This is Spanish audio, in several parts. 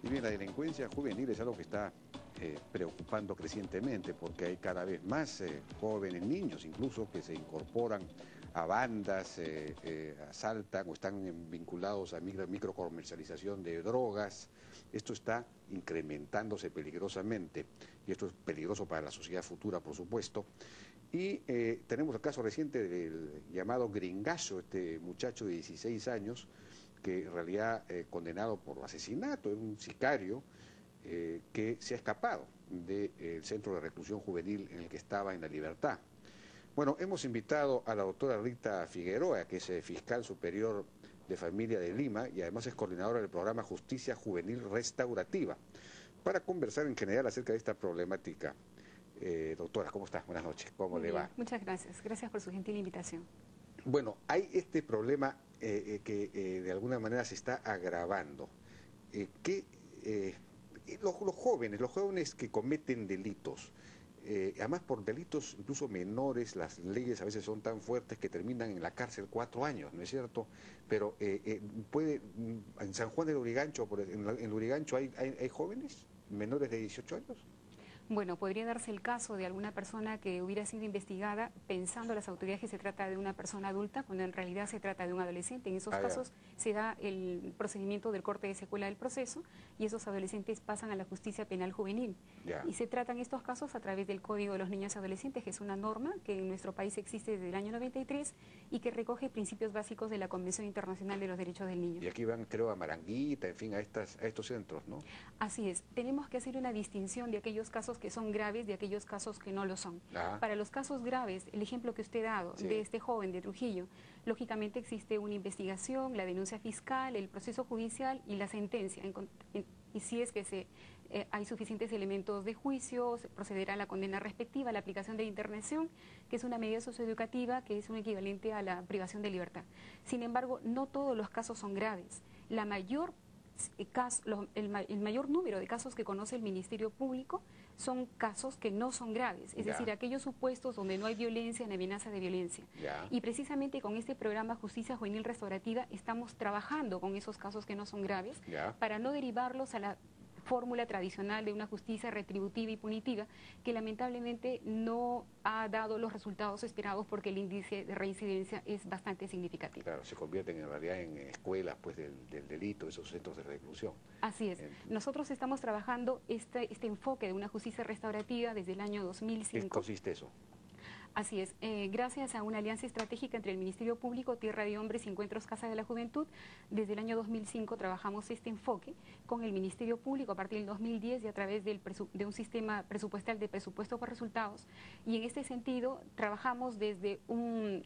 Y bien, la delincuencia juvenil es algo que está preocupando crecientemente porque hay cada vez más jóvenes, niños incluso, que se incorporan a bandas, asaltan o están vinculados a microcomercialización de drogas. Esto está incrementándose peligrosamente y esto es peligroso para la sociedad futura, por supuesto. Y tenemos el caso reciente del llamado Gringazo, este muchacho de 16 años, que en realidad condenado por asesinato, es un sicario que se ha escapado del centro de reclusión juvenil en el que estaba en La Libertad. Bueno, hemos invitado a la doctora Rita Figueroa, que es fiscal superior de familia de Lima y además es coordinadora del programa Justicia Juvenil Restaurativa, para conversar en general acerca de esta problemática. Doctora, ¿cómo estás? Buenas noches, ¿cómo le va? Muchas gracias, gracias por su gentil invitación. Bueno, hay este problema que de alguna manera se está agravando, los jóvenes que cometen delitos, además por delitos incluso menores, las leyes a veces son tan fuertes que terminan en la cárcel 4 años, ¿no es cierto? Pero en San Juan del Lurigancho, en Lurigancho hay jóvenes menores de 18 años. Bueno, podría darse el caso de alguna persona que hubiera sido investigada pensando las autoridades que se trata de una persona adulta, cuando en realidad se trata de un adolescente. En esos casos se da el procedimiento del corte de secuela del proceso y esos adolescentes pasan a la justicia penal juvenil. Y se tratan estos casos a través del Código de los Niños y Adolescentes, que es una norma que en nuestro país existe desde el año 93 y que recoge principios básicos de la Convención Internacional de los Derechos del Niño. Y aquí van, creo, a Maranguita, en fin, a estos centros, ¿no? Así es. Tenemos que hacer una distinción de aquellos casos que son graves de aquellos casos que no lo son. Para los casos graves, el ejemplo que usted ha dado de este joven de Trujillo, lógicamente existe una investigación, la denuncia fiscal, el proceso judicial y la sentencia. Y si es que hay suficientes elementos de juicio, se procederá a la condena respectiva, la aplicación de internación, que es una medida socioeducativa que es un equivalente a la privación de libertad. Sin embargo, no todos los casos son graves. El mayor número de casos que conoce el Ministerio Público son casos que no son graves, es decir, aquellos supuestos donde no hay violencia ni amenaza de violencia. Y precisamente con este programa Justicia Juvenil Restaurativa estamos trabajando con esos casos que no son graves para no derivarlos a la fórmula tradicional de una justicia retributiva y punitiva que lamentablemente no ha dado los resultados esperados porque el índice de reincidencia es bastante significativo. Claro, se convierten en realidad en escuelas pues del delito, esos centros de reclusión. Así es. Nosotros estamos trabajando este enfoque de una justicia restaurativa desde el año 2005. ¿Qué consiste eso? Así es, gracias a una alianza estratégica entre el Ministerio Público, Tierra de Hombres y Encuentros Casa de la Juventud, desde el año 2005 trabajamos este enfoque con el Ministerio Público a partir del 2010 y a través de un sistema presupuestal de presupuesto por resultados. Y en este sentido trabajamos desde un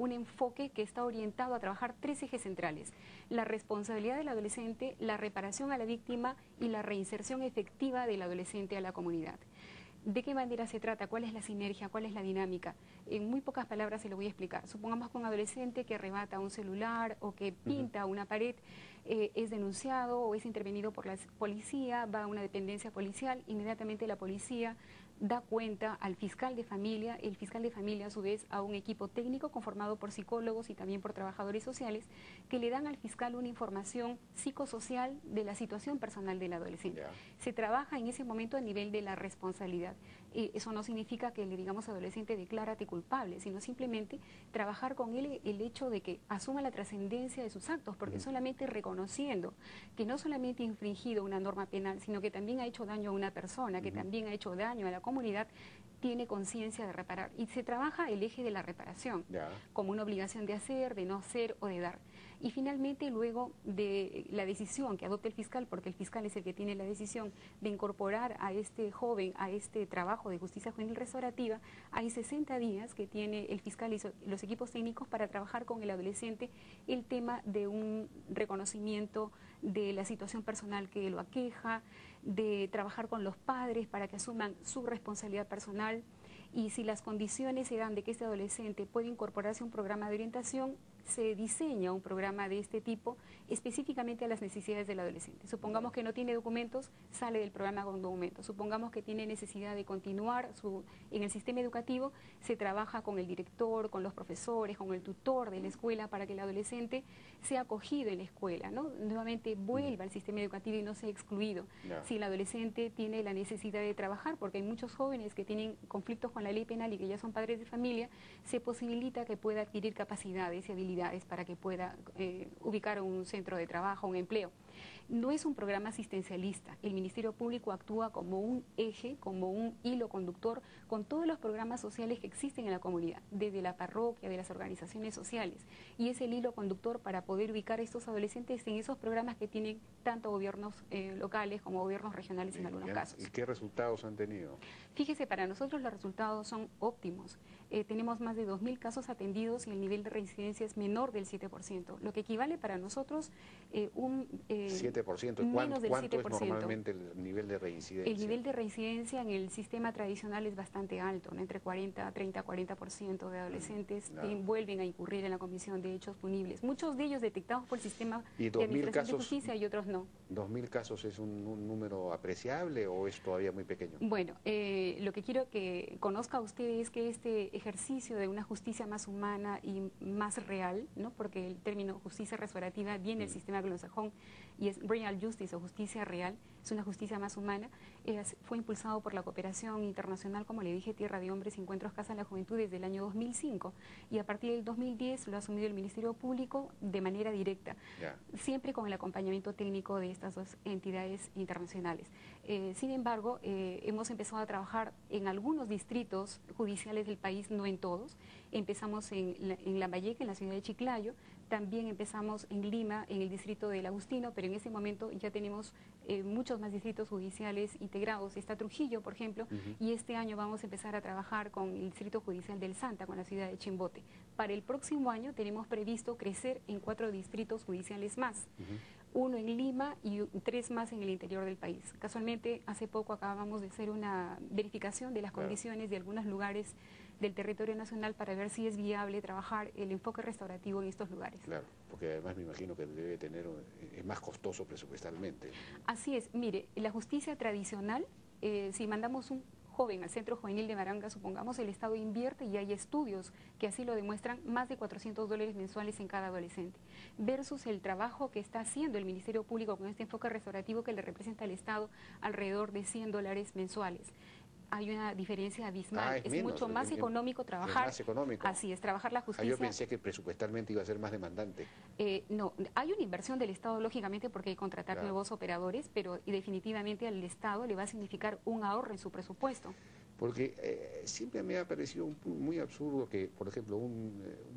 enfoque que está orientado a trabajar 3 ejes centrales: la responsabilidad del adolescente, la reparación a la víctima y la reinserción efectiva del adolescente a la comunidad. ¿De qué manera se trata? ¿Cuál es la sinergia? ¿Cuál es la dinámica? En muy pocas palabras se lo voy a explicar. Supongamos que un adolescente que arrebata un celular o que pinta una pared es denunciado o es intervenido por la policía, va a una dependencia policial, inmediatamente la policía da cuenta al fiscal de familia, el fiscal de familia a su vez a un equipo técnico conformado por psicólogos y también por trabajadores sociales que le dan al fiscal una información psicosocial de la situación personal del adolescente. Se trabaja en ese momento a nivel de la responsabilidad. Eso no significa que le digamos al adolescente declárate culpable, sino simplemente trabajar con él el hecho de que asuma la trascendencia de sus actos, porque solamente reconociendo que no solamente ha infringido una norma penal, sino que también ha hecho daño a una persona, que también ha hecho daño a la comunidad, tiene conciencia de reparar. Y se trabaja el eje de la reparación, como una obligación de hacer, de no hacer o de dar. Y finalmente, luego de la decisión que adopte el fiscal, porque el fiscal es el que tiene la decisión de incorporar a este joven a este trabajo de justicia juvenil restaurativa, hay 60 días que tiene el fiscal y los equipos técnicos para trabajar con el adolescente el tema de un reconocimiento de la situación personal que lo aqueja, de trabajar con los padres para que asuman su responsabilidad personal, y si las condiciones se dan de que este adolescente puede incorporarse a un programa de orientación, se diseña un programa de este tipo específicamente a las necesidades del adolescente. Supongamos que no tiene documentos, sale del programa con documentos. Supongamos que tiene necesidad de continuar en el sistema educativo, se trabaja con el director, con los profesores, con el tutor de la escuela para que el adolescente sea acogido en la escuela, ¿no? Nuevamente vuelva al sistema educativo y no sea excluido. Si el adolescente tiene la necesidad de trabajar, porque hay muchos jóvenes que tienen conflictos con la ley penal y que ya son padres de familia, se posibilita que pueda adquirir capacidades y habilidades para que pueda ubicar un centro de trabajo, un empleo. No es un programa asistencialista. El Ministerio Público actúa como un eje, como un hilo conductor con todos los programas sociales que existen en la comunidad, desde la parroquia, de las organizaciones sociales. Y es el hilo conductor para poder ubicar a estos adolescentes en esos programas que tienen tanto gobiernos locales como gobiernos regionales en algunos casos. ¿Y qué resultados han tenido? Fíjese, para nosotros los resultados son óptimos. Tenemos más de 2.000 casos atendidos y el nivel de reincidencia es menor del 7%, lo que equivale para nosotros 7%. Menos del ¿Cuánto 7%. es normalmente el nivel de reincidencia? El nivel de reincidencia en el sistema tradicional es bastante alto, ¿no? Entre 30-40% de adolescentes vuelven a incurrir en la comisión de hechos punibles. Muchos de ellos detectados por el sistema de administración de justicia y otros no. ¿2.000 casos es un número apreciable o es todavía muy pequeño? Bueno, lo que quiero que conozca usted es que este ejercicio de una justicia más humana y más real, ¿no? Porque el término justicia restaurativa viene del sistema anglosajón y es real justice o justicia real, es una justicia más humana, fue impulsado por la cooperación internacional, como le dije, Tierra de Hombres y Encuentros Casa de la Juventud desde el año 2005 y a partir del 2010 lo ha asumido el Ministerio Público de manera directa, siempre con el acompañamiento técnico de estas dos entidades internacionales. Sin embargo, hemos empezado a trabajar en algunos distritos judiciales del país, no en todos. Empezamos en Lambayeque, en la ciudad de Chiclayo, también empezamos en Lima, en el distrito del Agustino, pero en este momento ya tenemos muchos más distritos judiciales integrados. Está Trujillo, por ejemplo, y este año vamos a empezar a trabajar con el distrito judicial del Santa, con la ciudad de Chimbote. Para el próximo año tenemos previsto crecer en 4 distritos judiciales más. 1 en Lima y 3 más en el interior del país. Casualmente, hace poco acabamos de hacer una verificación de las condiciones de algunos lugares del territorio nacional para ver si es viable trabajar el enfoque restaurativo en estos lugares. Claro, porque además me imagino que debe tener, es más costoso presupuestalmente. Así es, mire, la justicia tradicional, si mandamos un joven al Centro Juvenil de Maranga, supongamos, el Estado invierte y hay estudios que así lo demuestran, más de $400 mensuales en cada adolescente, versus el trabajo que está haciendo el Ministerio Público con este enfoque restaurativo que le representa al Estado alrededor de $100 mensuales. Hay una diferencia abismal, es menos, mucho más económico trabajar. Es más económico. Así es, trabajar la justicia. Yo pensé que presupuestalmente iba a ser más demandante. No, hay una inversión del Estado, lógicamente, porque hay que contratar nuevos operadores, pero definitivamente al Estado le va a significar un ahorro en su presupuesto. Porque siempre me ha parecido muy absurdo que, por ejemplo,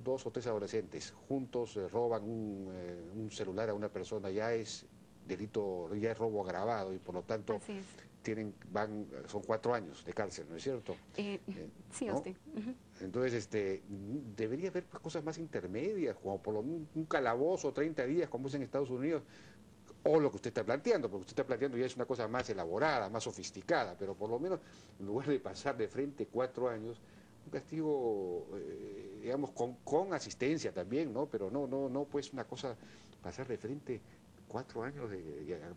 2 o 3 adolescentes juntos roban un celular a una persona, ya es delito, ya es robo agravado y por lo tanto son 4 años de cárcel, ¿no es cierto? Sí, ¿no? usted. Entonces, debería haber cosas más intermedias, como por lo menos un calabozo, 30 días, como es en Estados Unidos, o lo que usted está planteando, porque usted está planteando ya es una cosa más elaborada, más sofisticada, pero por lo menos, en lugar de pasar de frente 4 años, un castigo, digamos, con asistencia también, ¿no? Pero no, pues una cosa, pasar de frente 4 años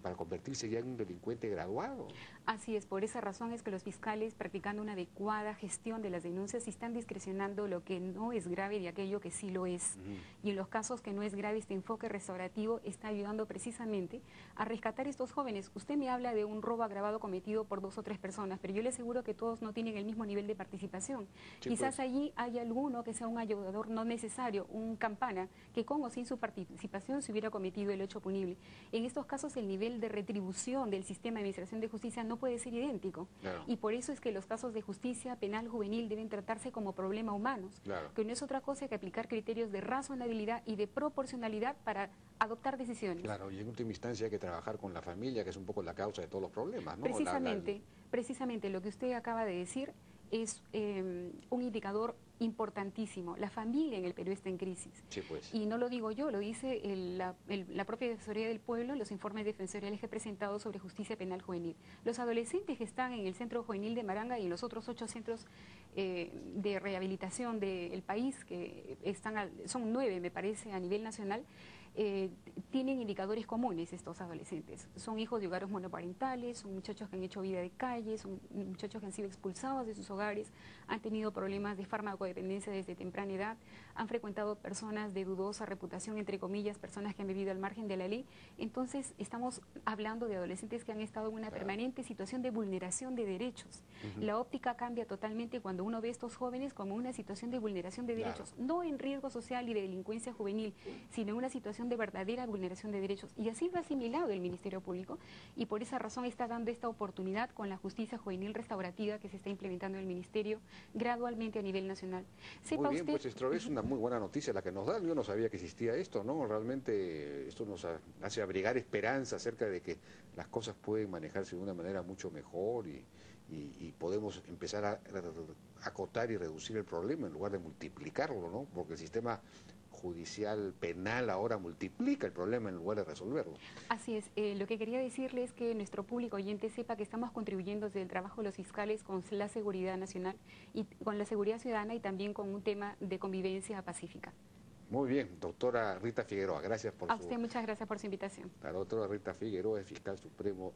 para convertirse ya en un delincuente graduado. Así es, por esa razón es que los fiscales, practicando una adecuada gestión de las denuncias, están discrecionando lo que no es grave de aquello que sí lo es. Y en los casos que no es grave, este enfoque restaurativo está ayudando precisamente a rescatar a estos jóvenes. Usted me habla de un robo agravado cometido por 2 o 3 personas, pero yo le aseguro que todos no tienen el mismo nivel de participación. Sí, quizás pues allí hay alguno que sea un ayudador no necesario, un campana, que con o sin su participación se hubiera cometido el hecho punible. En estos casos el nivel de retribución del sistema de administración de justicia no puede ser idéntico. Y por eso es que los casos de justicia penal juvenil deben tratarse como problema humanos, que no es otra cosa que aplicar criterios de razonabilidad y de proporcionalidad para adoptar decisiones. Claro, y en última instancia hay que trabajar con la familia, que es un poco la causa de todos los problemas, ¿no? Precisamente lo que usted acaba de decir es un indicador importantísimo. La familia en el Perú está en crisis. Sí, pues. Y no lo digo yo, lo dice la propia Defensoría del Pueblo, los informes defensoriales que he presentado sobre justicia penal juvenil. Los adolescentes que están en el Centro Juvenil de Maranga y en los otros 8 centros de rehabilitación del país, que son 9, me parece, a nivel nacional, tienen indicadores comunes estos adolescentes. Son hijos de hogares monoparentales, son muchachos que han hecho vida de calle, son muchachos que han sido expulsados de sus hogares, han tenido problemas de farmacodependencia desde temprana edad, han frecuentado personas de dudosa reputación, entre comillas, personas que han vivido al margen de la ley. Entonces, estamos hablando de adolescentes que han estado en una permanente situación de vulneración de derechos. La óptica cambia totalmente cuando uno ve a estos jóvenes como una situación de vulneración de derechos, no en riesgo social y de delincuencia juvenil, sino en una situación de verdadera vulneración de derechos. Y así lo ha asimilado el Ministerio Público, y por esa razón está dando esta oportunidad con la justicia juvenil restaurativa que se está implementando en el Ministerio gradualmente a nivel nacional. Muy bien, pues esto es una muy buena noticia la que nos dan. Yo no sabía que existía esto, ¿no? Realmente esto nos hace abrigar esperanza acerca de que las cosas pueden manejarse de una manera mucho mejor y podemos empezar a acotar y reducir el problema en lugar de multiplicarlo, ¿no? Porque el sistema judicial penal ahora multiplica el problema en lugar de resolverlo. Así es. Lo que quería decirles es que nuestro público oyente sepa que estamos contribuyendo desde el trabajo de los fiscales con la seguridad nacional y con la seguridad ciudadana, y también con un tema de convivencia pacífica. Muy bien, doctora Rita Figueroa, gracias por A usted muchas gracias por su invitación. La doctora Rita Figueroa es fiscal suprema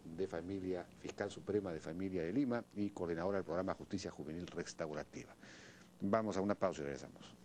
de Familia de Lima y coordinadora del programa Justicia Juvenil Restaurativa. Vamos a una pausa y regresamos.